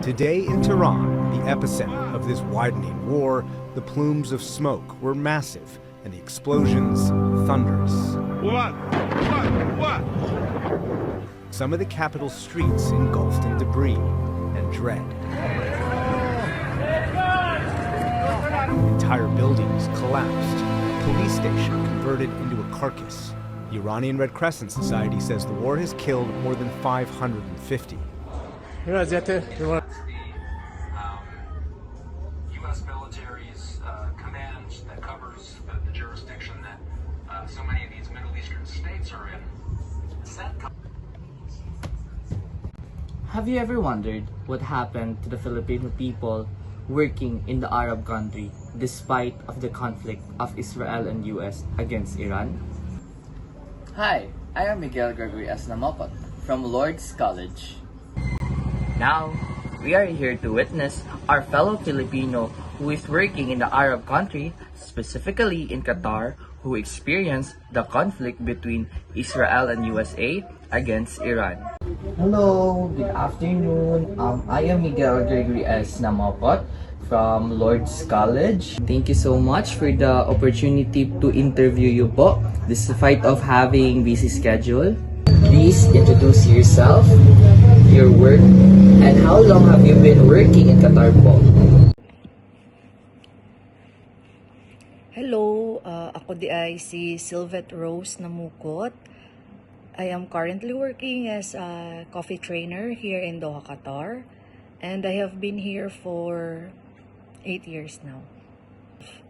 Today in Tehran, the epicenter of this widening war, the plumes of smoke were massive and the explosions thunderous. What? Some of the capital's streets engulfed in debris and dread. Entire buildings collapsed. A police station converted into a carcass. The Iranian Red Crescent Society says the war has killed more than 550. U.S. military's command that covers the jurisdiction that so many of these Middle Eastern states are in. Have you ever wondered what happened to the Filipino people working in the Arab country despite of the conflict of Israel and US against Iran? Hi, I am Miguel Gregory Esnamopot from Lord's College. Now, we are here to witness our fellow Filipino who is working in the Arab country, specifically in Qatar, who experienced the conflict between Israel and USA against Iran. Hello, good afternoon. I am Miguel Gregory Esnamopot from Lord's College. Thank you so much for the opportunity to interview you po, despite of having busy schedule. Please introduce yourself, your work, and how long have you been working in Qatar po? Hello, ako di ay si Sylvette Rose Namukot. I am currently working as a coffee trainer here in Doha, Qatar. And I have been here for 8 years now.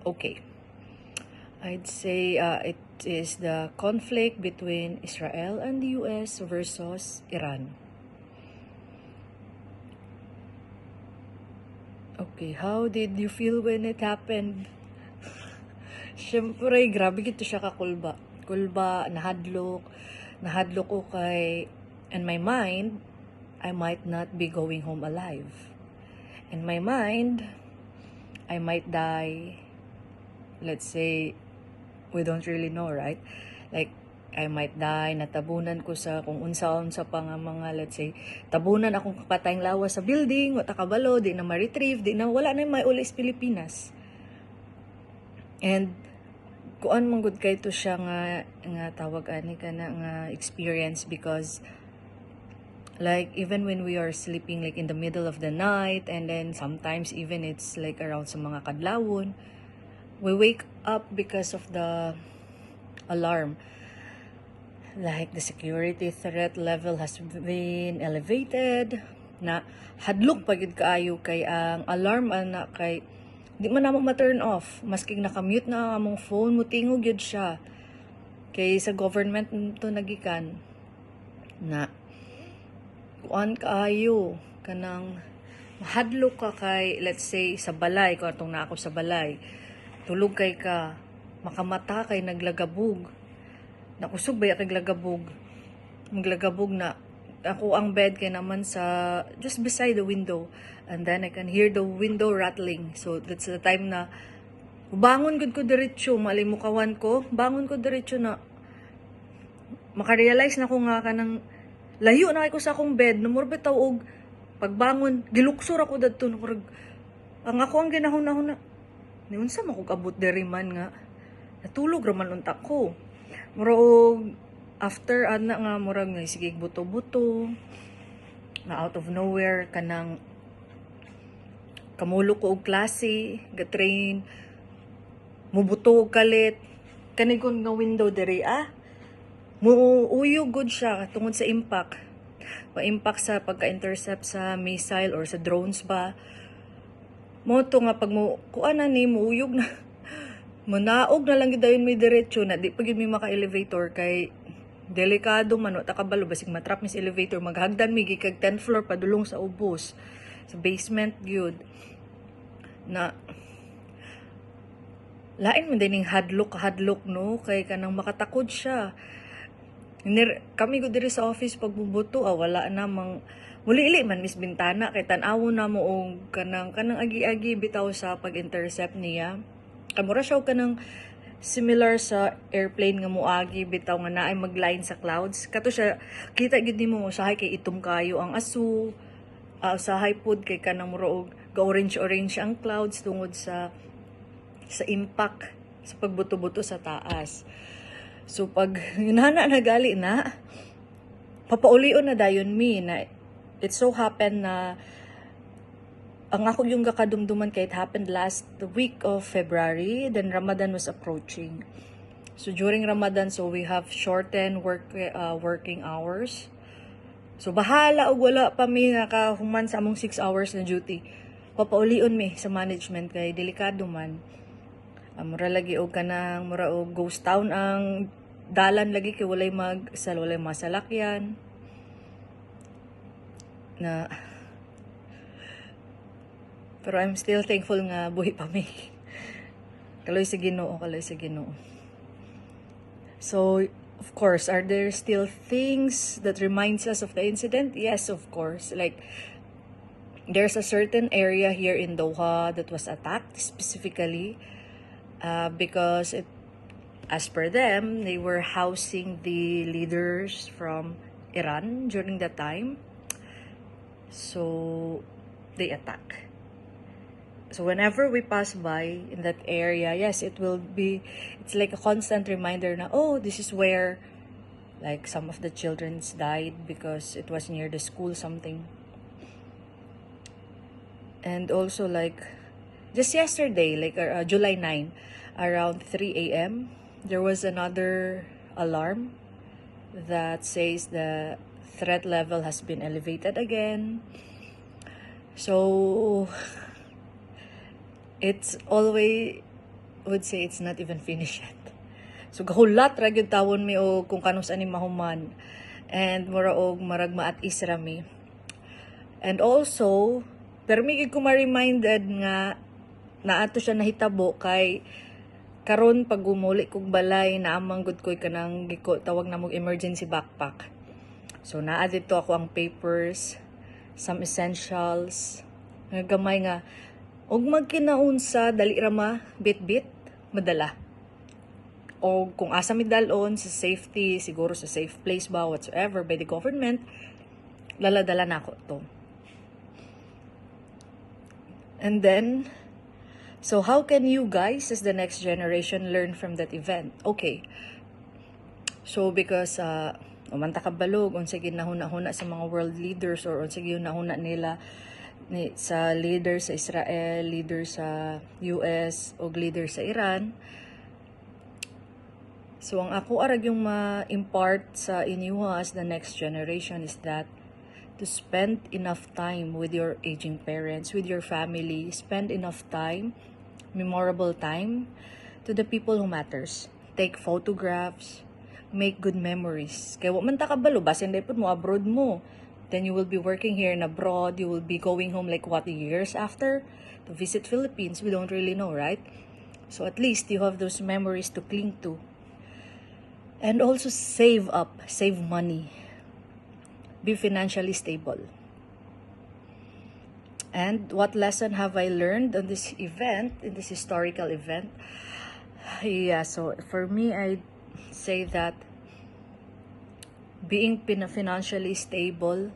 Okay. I'd say it is the conflict between Israel and the US versus Iran. Okay, how did you feel when it happened? Siyempre, grabe gito siya kakulba. Kulba, nahadlok ko kay, in my mind, I might not be going home alive. In my mind, I might die, let's say, we don't really know, right? Like, I might die, natabunan ko sa kung unsa-unsa pa nga mga, let's say, tabunan akong patayng lawas sa building, wata kabalo, di na ma-retrieve, di na, wala na yung may ulis Pilipinas. And, kuan man gud kay to siya nga tawag ani kana nga experience, because like even when we are sleeping like in the middle of the night, and then sometimes even it's like around sa mga kadlawon, we wake up because of the alarm. Like the security threat level has been elevated, na hadlok pagid kaayo kay ang alarm ana kay di man namo ma-turn off, maski naka-mute na among phone mo, tingog yun siya. Kay sa government to nagikan na kuan kaayo kanang mahadlok ka kay, let's say sa balay, kung atong na ako sa balay, tulog kay ka, makamata kay naglagabog, nakusog ba kay naglagabog, maglagabog na ako ang bed kay naman sa just beside the window, and then I can hear the window rattling. So that's the time na bangon gud ko diretso, malimukawan ko, bangon ko diretso na makarealize na ko nga kanang layo na kay ko sa akong bed, numur bitaw og pagbangon giluksor ako dadto, murag ang ako ang ginahon-ahon na ni unsa man ko kabot diri man nga natulog ra man unta ko, murag after ana nga murag nga sige buto-buto na out of nowhere kanang kamulo ko og klase, ga-train, mubuto og kalit, kanigon nga window diri muuyog gud siya tungod sa impact. Pa-impact sa pagka-intercept sa missile or sa drones ba. Mo to nga pag mo kuan na ni muuyog na manaog na lang gid dayon may diretso na di pa gid may maka-elevator kay delikado man o takabalo basig matrap mis elevator, maghagdan mi gikag 10th floor padulong sa ubos sa basement gyud na lain man dining hadlok no kay kanang makatakod siya. Kami gud diri sa office pagbubuto wala na mang muli-ili man mis bintana kay tan-awo na mo og kanang agi-agi bitaw sa pag-intercept niya. Kamura siya kanang similar sa airplane nga moagi bitaw nga naay magline sa clouds. Kato siya kita gid nimo usahay kay itom kayo ang asu usahay pod kay kanang mura og ga-orange-orange ang clouds tungod sa impact sa pagbuto-buto sa taas. So pag hinana na gali na, papaulion na dayon mi na it so happen na ang ako yung kakadumduman kay it happened last the week of February, then Ramadan was approaching. So during Ramadan, so we have shortened working hours. So bahala og wala pa mi nakahuman sa among 6 hours na duty. Papaulion mi sa management kay delikado man. Mura lagi og kanang mura og ghost town ang dalan lagi kay walay masalakyan na, pero I'm still thankful nga buhi pa mi. Kaloy sa Ginoo. So of course, are there still things that reminds us of the incident? Yes, of course. Like there's a certain area here in Doha that was attacked specifically because as per them, they were housing the leaders from Iran during that time. So they attack. So whenever we pass by in that area, yes, it's like a constant reminder na, oh, this is where like some of the children's died because it was near the school something. And also like just yesterday, like July 9, around 3 a.m., there was another alarm that says the threat level has been elevated again. So it's always, would say it's not even finished yet. So gahulat ra gyud tawon mi o kung kanus ani mahuman. And mura og maragma at isrami. And also, pero mi gid ko ma-reminded nga naato siya nahitabo kay karon pag gumuli kog balay na amang gud koy kanang tawag na mong emergency backpack. So naa dito ako ang papers, some essentials, nga gamay nga og magkinaunsa dali ra ma bit-bit madala. O kung asa mi dalon sa safety, siguro sa safe place ba whatsoever by the government, laladala na ako to. And then, so how can you guys as the next generation learn from that event? Okay. So because umanta ka balog unsa ginahuna-huna sa mga world leaders or unsa ginahuna nila sa leader sa Israel, leader sa US o leader sa Iran. So ang ako arag yung ma-impart sa inyo as the next generation is that to spend enough time with your aging parents, with your family, spend enough time, memorable time to the people who matters. Take photographs, make good memories. Kaya wa man ta kabalo basin dai pud mo abroad mo. Then you will be working here and abroad. You will be going home like what, years after to visit Philippines. We don't really know, right? So at least you have those memories to cling to. And also save up, save money. Be financially stable. And what lesson have I learned on this event, in this historical event? Yeah, so for me, I say that being financially stable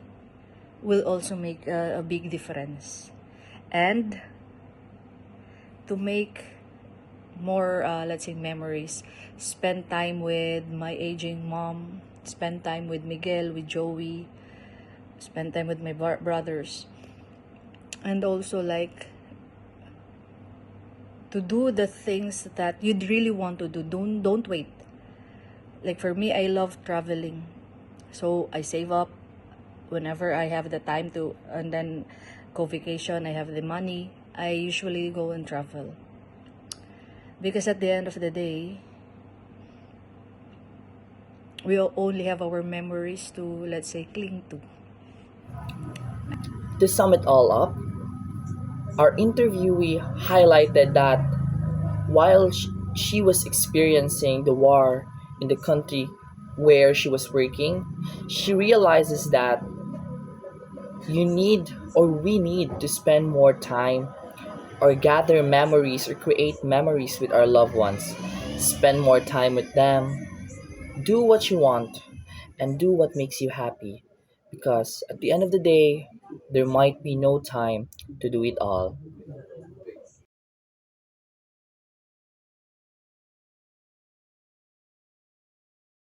will also make a big difference. And to make more, let's say, memories, spend time with my aging mom, spend time with Miguel, with Joey, spend time with my brothers. And also like to do the things that you'd really want to do. Don't wait. Like for me, I love traveling. So I save up whenever I have the time to, and then go vacation, I have the money, I usually go and travel. Because at the end of the day, we only have our memories to, let's say, cling to. To sum it all up, our interviewee highlighted that while she was experiencing the war in the country where she was working, she realizes that we need to spend more time or gather memories or create memories with our loved ones. Spend more time with them. Do what you want and do what makes you happy. Because at the end of the day, there might be no time to do it all.